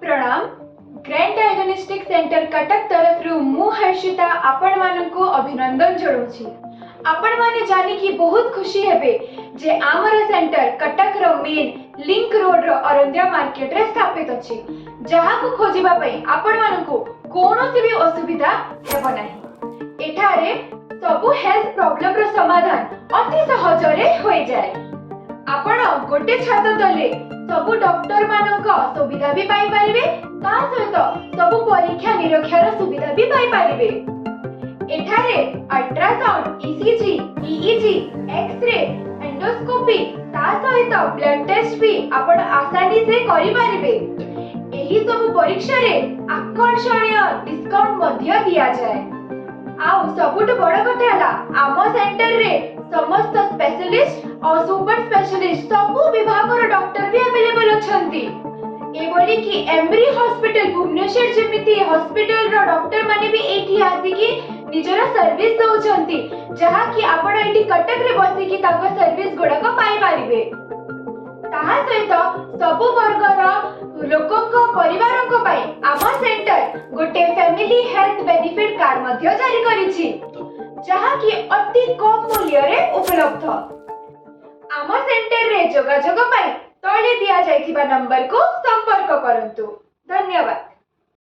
प्रणाम। Grand diagnostic centre Cuttack तरफ मु हर्षिता आपण मानकु अभिनंदन जणाउछि। आपण माने जानि कि बहुत खुशी हेबे जे आमर सेंटर कटक रो मेन लिंक रोड रो अरंध्या मार्केट रे स्थापित अछि, जहा को खोजिबा पई आपण मानकु कोनोसी भी असुविधा हेबो नाही। एठारे सबु हेल्थ प्रॉब्लम रो समाधान अति सहजरे होई जाय। आपण गोटे छात तले सबु डॉक्टर मानक सुविधा भी पाई परिबे, ता सहित सबु परीक्षा निरीक्षार सुविधा भी पाई परिबे। एठारे ultrasound, ECG, EEG, X-ray, endoscopy ता सहित ब्लड टेस्ट भी आपण आसानी से करि परिबे। एही सबु परीक्षा रे आकर्षणीय डिस्काउंट मध्य दिया जाय। आउ सबुठ बड़ कथा हला आम सेंटर रे समस्त स्पेशलिस्ट और सुपर स्पेशलिस्ट सबु विभाग रो डॉक्टर भी अवेलेबल अछंती। एबोली कि एमरी हॉस्पिटल भुवनेश्वर जेमिति हॉस्पिटल रो डॉक्टर माने भी एठी आसी कि निजरा सर्विस दउछंती, जहा कि आपण एठी कटक रे बसी कि ताको सर्विस गुडा को पाई परिबे। ताहा सहित सबु वर्गर लोकंको परिवारंको पई आमा सेंटर गोटे फैमिली हेल्थ बेनिफिट कार्ड मध्य जारी करिछि, जहा कि अति कम मूल्य रे उपलब्ध। आमा सेंटर रे जोगाजोग पई तळे दिया जायथिबा नंबर को संपर्क करंतु। धन्यवाद।